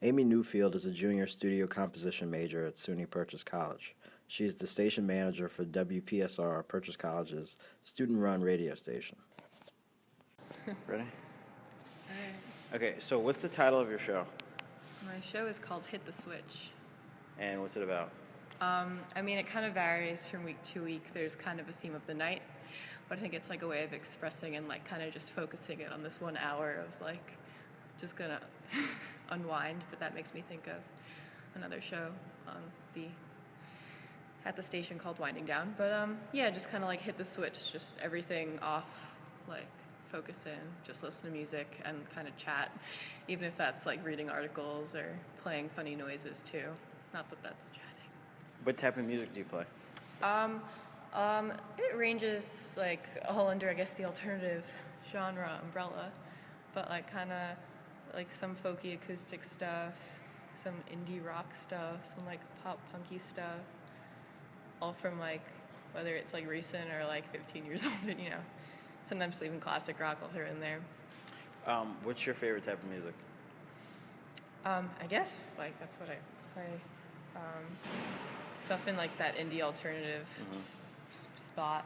Amy Newfield is a junior studio composition major at SUNY Purchase College. She is the station manager for WPSR, Purchase College's student-run radio station. Ready? Okay, so what's the title of your show? My show is called Hit the Switch. And what's it about? It kind of varies from week to week. There's kind of a theme of the night, but I think it's like a way of expressing and like kind of just focusing it on this 1 hour of like just gonna unwind. But that makes me think of another show at the station called Winding Down. But just kind of like hit the switch, just everything off, like focus in, just listen to music and kind of chat, even if that's like reading articles or playing funny noises too. Not that that's chatting. What type of music do you play? It ranges like all under, I guess, the alternative genre umbrella, but like kind of like some folky acoustic stuff, some indie rock stuff, some like pop punky stuff, all from like whether it's like recent or like 15 years old, you know. Sometimes even classic rock I'll throw in there. What's your favorite type of music? I guess like that's what I play. Stuff in like that indie alternative spot.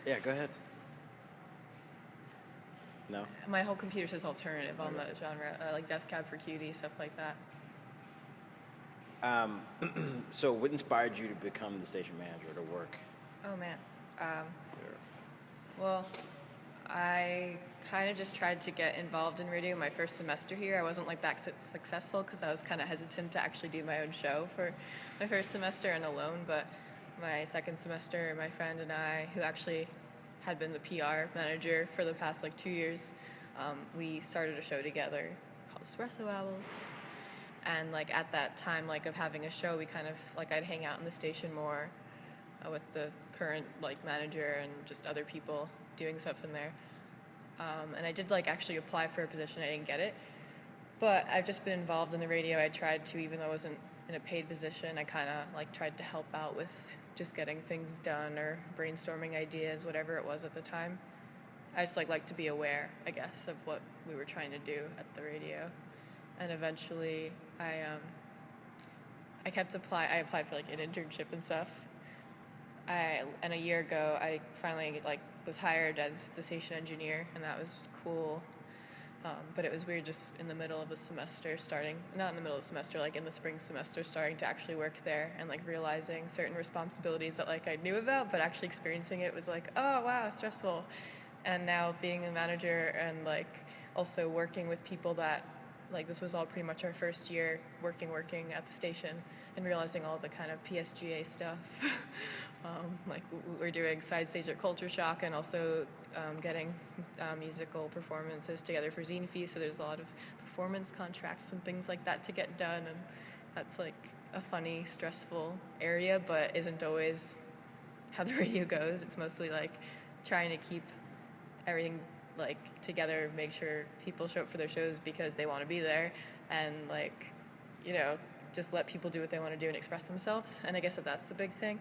Yeah, go ahead. No? My whole computer says alternative on the genre, like Death Cab for Cutie, stuff like that. So what inspired you to become the station manager, to work? Oh man. Well, I kind of just tried to get involved in radio my first semester here. I wasn't like that successful because I was kind of hesitant to actually do my own show for my first semester and alone, but my second semester, my friend and I, who actually had been the PR manager for the past like 2 years, we started a show together called Espresso Owls. And like at that time, like of having a show, we kind of like I'd hang out in the station more with the current like manager and just other people doing stuff in there. And I did like actually apply for a position. I didn't get it, but I've just been involved in the radio. I tried to, even though I wasn't in a paid position, I kind of like tried to help out with just getting things done or brainstorming ideas, whatever it was at the time. I just like to be aware, I guess, of what we were trying to do at the radio. And eventually I kept applying. I applied for like an internship and stuff. And a year ago, I finally like was hired as the station engineer, and that was cool. But it was weird just in the middle of the semester not in the middle of the semester, like in the spring semester, starting to actually work there and like realizing certain responsibilities that like I knew about, but actually experiencing it was like, oh wow, stressful. And now being a manager and like also working with people that like this was all pretty much our first year working at the station and realizing all the kind of PSGA stuff. Like we're doing side stage at Culture Shock and also getting musical performances together for Zine Fee, so there's a lot of performance contracts and things like that to get done, and that's like a funny, stressful area, but isn't always how the radio goes. It's mostly like trying to keep everything like together, make sure people show up for their shows because they want to be there, and like, you know, just let people do what they want to do and express themselves. And I guess that's the big thing.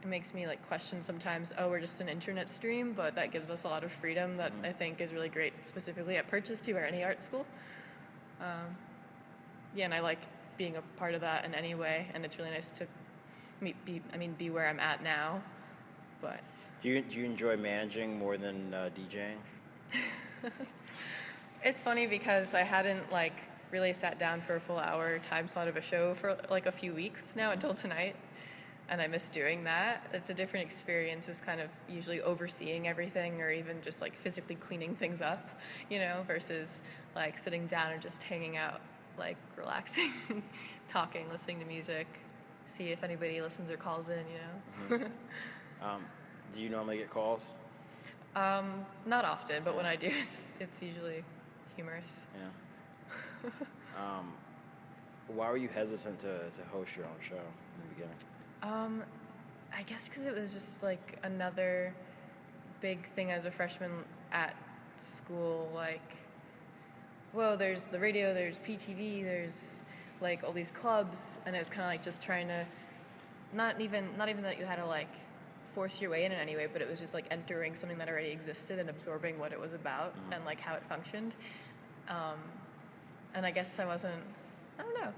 It makes me like question sometimes, oh, we're just an internet stream, but that gives us a lot of freedom that I think is really great, specifically at Purchase too, or any art school. And I like being a part of that in any way, and it's really nice to be where I'm at now. But do you enjoy managing more than DJing? It's funny because I hadn't like really sat down for a full hour time slot of a show for like a few weeks now until tonight, and I miss doing that. It's a different experience, is kind of usually overseeing everything or even just like physically cleaning things up, you know, versus like sitting down and just hanging out, like relaxing, talking, listening to music, see if anybody listens or calls in, you know. Do you normally get calls? Not often, but when I do, it's usually humorous. Yeah. Why were you hesitant to host your own show in the beginning? I guess because it was just like another big thing as a freshman at school. Like, whoa, there's the radio, there's PTV, there's like all these clubs, and it was kind of like just trying to not even that you had to like force your way in any way, but it was just like entering something that already existed and absorbing what it was about and like how it functioned. And I guess I don't know.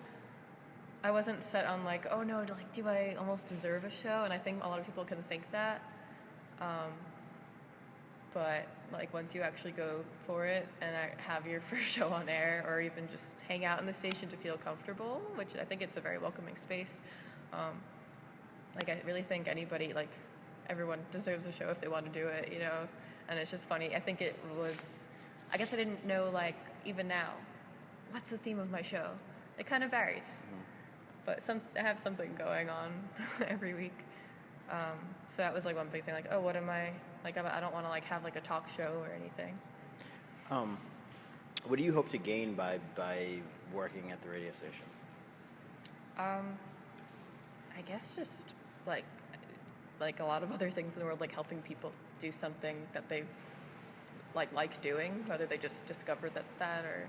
I wasn't set on like, oh no, like, do I almost deserve a show? And I think a lot of people can think that. But like once you actually go for it and have your first show on air, or even just hang out in the station to feel comfortable, which I think it's a very welcoming space. Like I really think anybody, like everyone deserves a show if they want to do it, you know. And it's just funny. I think I guess I didn't know, like, even now, what's the theme of my show? It kind of varies, but I have something going on every week. So that was like one big thing. Like, oh, what am I? Like, I don't want to like have like a talk show or anything. What do you hope to gain by working at the radio station? I guess just like a lot of other things in the world, like helping people do something that they like doing, whether they just discovered that or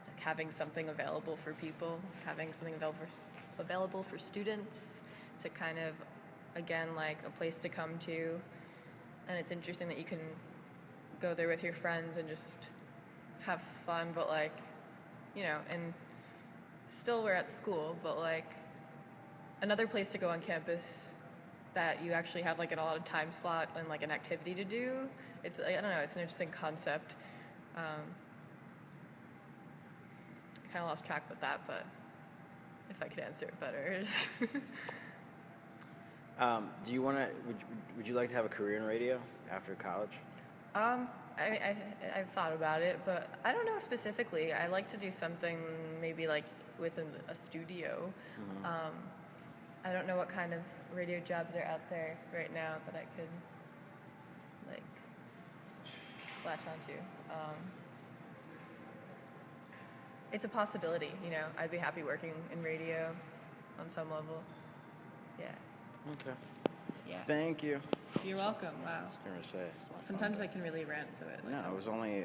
like having something available for people, having something available for students to kind of, again, like a place to come to. And it's interesting that you can go there with your friends and just have fun, but like, you know, and still we're at school, but like another place to go on campus that you actually have like an allotted time slot and like an activity to do. I don't know, it's an interesting concept. I kind of lost track with that, but if I could answer it better. Do you want to? Would you like to have a career in radio after college? I've thought about it, but I don't know specifically. I like to do something maybe like within a studio. I don't know what kind of radio jobs are out there right now that I could like latch onto. It's a possibility, you know. I'd be happy working in radio on some level. Yeah. Okay. Yeah. Thank you. You're welcome. Wow. I was gonna say. Sometimes I can really rant, so it. Like, No, it was only